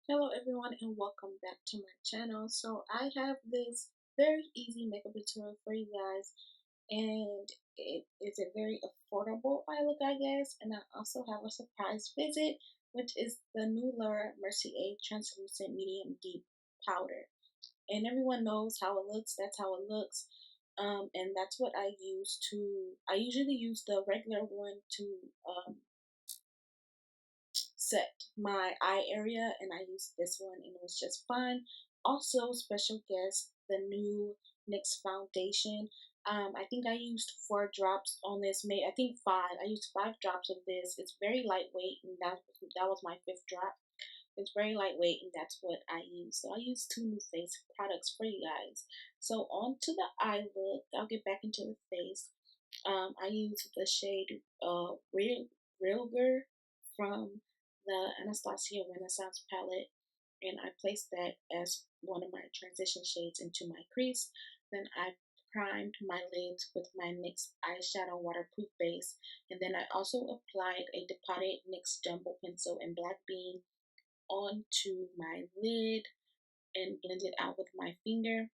Hello everyone and welcome back to my channel. So I have this very easy makeup tutorial for you guys, and it is a very affordable eye look, I guess. And I also have a surprise visit, which is the new Mercier translucent medium deep powder. And everyone knows how it looks. That's how it looks. And that's what I use to. I usually use the regular one to set my eye area, and I used this one and it was just fun. Also, special guest, the new NYX foundation. I think I used 4 drops on this. Maybe I think 5. I used 5 drops of this. It's very lightweight, and that was my 5th drop. It's very lightweight, and that's what I use. So I use 2 new face products for you guys. So on to the eye look. I'll get back into the face. I use the shade Realger from the Anastasia Renaissance palette, and I placed that as one of my transition shades into my crease. Then I primed my lids with my NYX eyeshadow waterproof base, and then I also applied a depotted NYX jumbo pencil in Black Bean onto my lid and blend it out with my finger.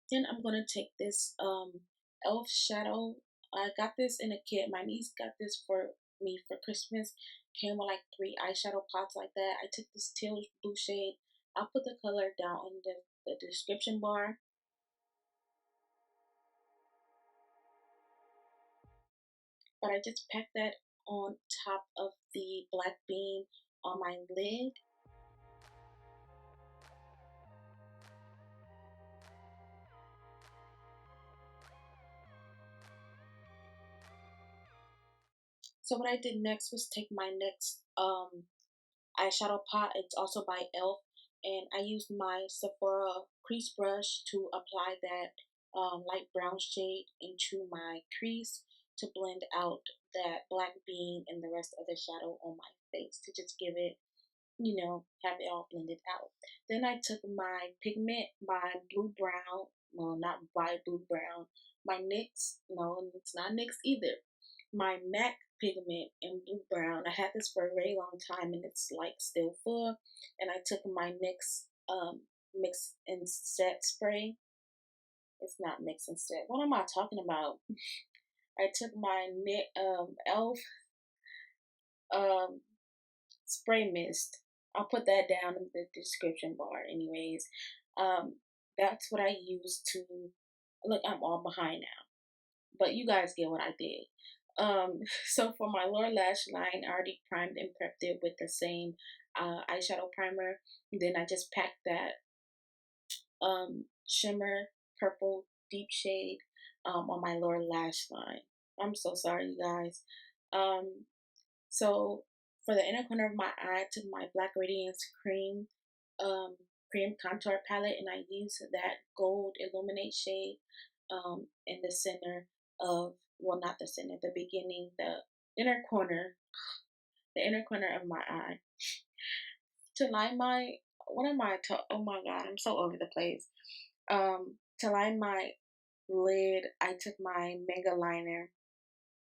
Then I'm gonna take this elf shadow. I got this in a kit. My niece got this for me for Christmas. Came with like 3 eyeshadow pots like that. I took this teal blue shade. I'll put the color down in the description bar. But I just packed that on top of the Black Bean on my lid. So what I did next was take my next eyeshadow pot. It's also by Elf, and I used my Sephora crease brush to apply that light brown shade into my crease to blend out that Black Bean and the rest of the shadow on my face to just give it, have it all blended out. Then I took my pigment by Blue Brown, well, not by Blue Brown, my NYX, no, it's not NYX either, my MAC pigment in Blue Brown. I had this for a very long time and it's like still full. And I took my NYX mix and set spray. It's not mix and set. What am I talking about? I took my Elf um, spray mist. I'll put that down in the description bar anyways. Um, that's what I use to look. I'm all behind now, but you guys get what I did. So for my lower lash line, I already primed and prepped it with the same eyeshadow primer. Then I just packed that shimmer purple deep shade on my lower lash line. I'm so sorry, you guys. Um, so for the inner corner of my eye, I took my Black Radiance um, cream contour palette, and I used that gold illuminate shade in the center of, well, not the center, the beginning, inner corner, the inner corner of my eye. To line my, what am I, oh my god, I'm so over the place. To line my lid, I took my Mega Liner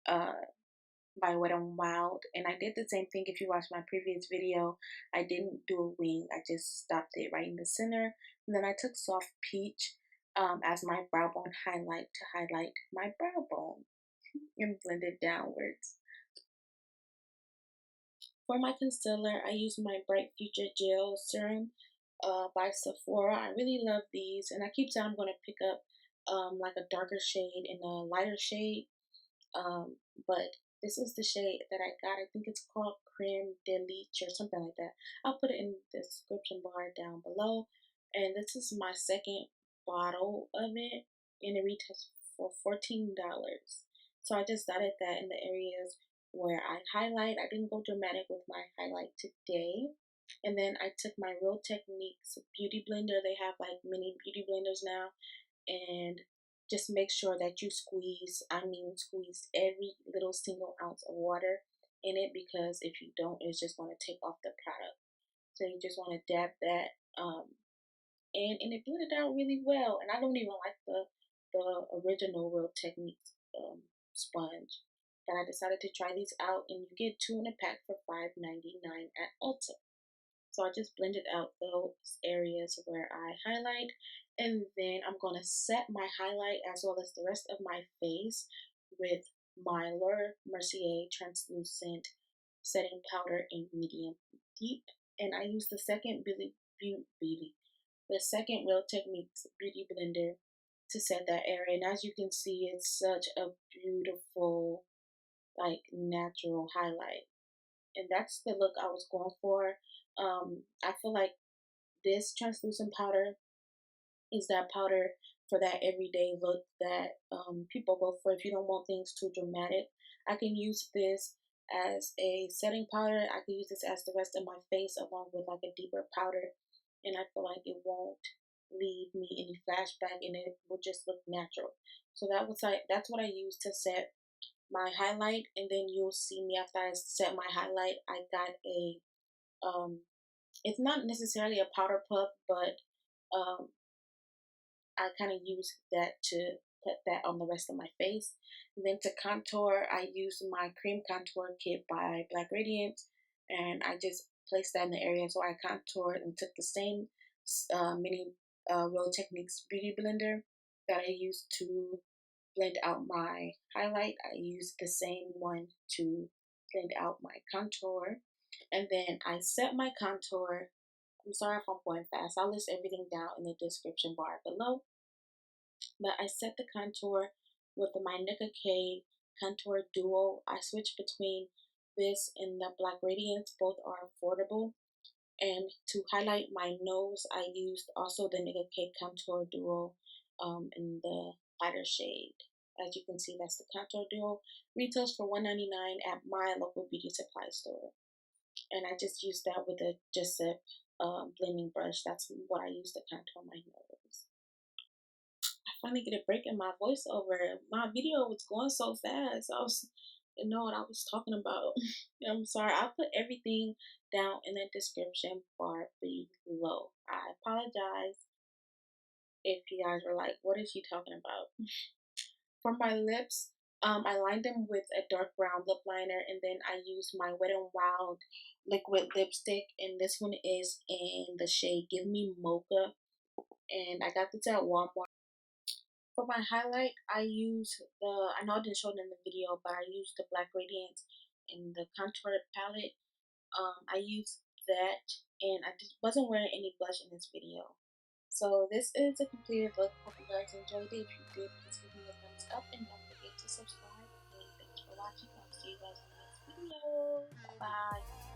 by Wet n Wild, and I did the same thing. If you watched my previous video, I didn't do a wing, I just stopped it right in the center. And then I took Soft Peach as my brow bone highlight to highlight my brow bone and blend it downwards. For my concealer, I use my Bright Future Gel Serum by Sephora. I really love these, and I keep saying I'm going to pick up like a darker shade and a lighter shade, but this is the shade that I got. I think it's called Creme de Leche or something like that. I'll put it in the description bar down below. And this is my second bottle of it, and it retails for $14. So I just dotted that in the areas where I highlight. I didn't go dramatic with my highlight today. And then I took my Real Techniques beauty blender. They have like mini beauty blenders now, and just make sure that you squeeze every little single ounce of water in it, because if you don't, it's just going to take off the product. So you just want to dab that and it blended out really well. And I don't even like the original Real Techniques sponge, but I decided to try these out, and you get 2 in a pack for $5.99 at Ulta. So I just blended out those areas where I highlight, and then I'm going to set my highlight as well as the rest of my face with my Mercier translucent setting powder in medium deep. And I use the second the second Real Techniques Beauty Blender to set that area. And as you can see, it's such a beautiful, like, natural highlight. And that's the look I was going for. I feel like this translucent powder is that powder for that everyday look that people go for. If you don't want things too dramatic, I can use this as a setting powder. I can use this as the rest of my face along with like a deeper powder, and I feel like it won't leave me any flashback, and it will just look natural. So that's what I use to set my highlight, and then you'll see me after I set my highlight. I got a it's not necessarily a powder puff, but um, I kind of use that to put that on the rest of my face. And then to contour, I use my cream contour kit by Black Radiance, and I just placed that in the areas where I contoured and took the same mini Real Techniques beauty blender that I used to blend out my highlight. I used the same one to blend out my contour, and then I set my contour. I'm sorry if I'm going fast. I'll list everything down in the description bar below. But I set the contour with my Nicka K Contour Duo. I switch between this and the Black Radiance. Both are affordable. And to highlight my nose, I used also the Nicka K Contour Duo in the lighter shade. As you can see, that's the Contour Duo. Retails for $1.99 at my local beauty supply store. And I just used that with a blending brush. That's what I use to contour my nose. I finally get a break in my voiceover. My video was going so fast. Didn't know what I was talking about. I'm sorry. I'll put everything down in the description bar below. I apologize if you guys were like, what is she talking about? For my lips, I lined them with a dark brown lip liner, and then I used my Wet n Wild liquid lipstick, and this one is in the shade Give Me Mocha, and I got this at Walmart. For my highlight, I know I didn't show it in the video, but I used the Black Radiance in the contour palette. I used that, and I just wasn't wearing any blush in this video. So this is a completed look. Hope you guys enjoyed it. If you did, please give me a thumbs up, and don't forget to subscribe. And thanks for watching. I'll see you guys in the next video. Bye bye.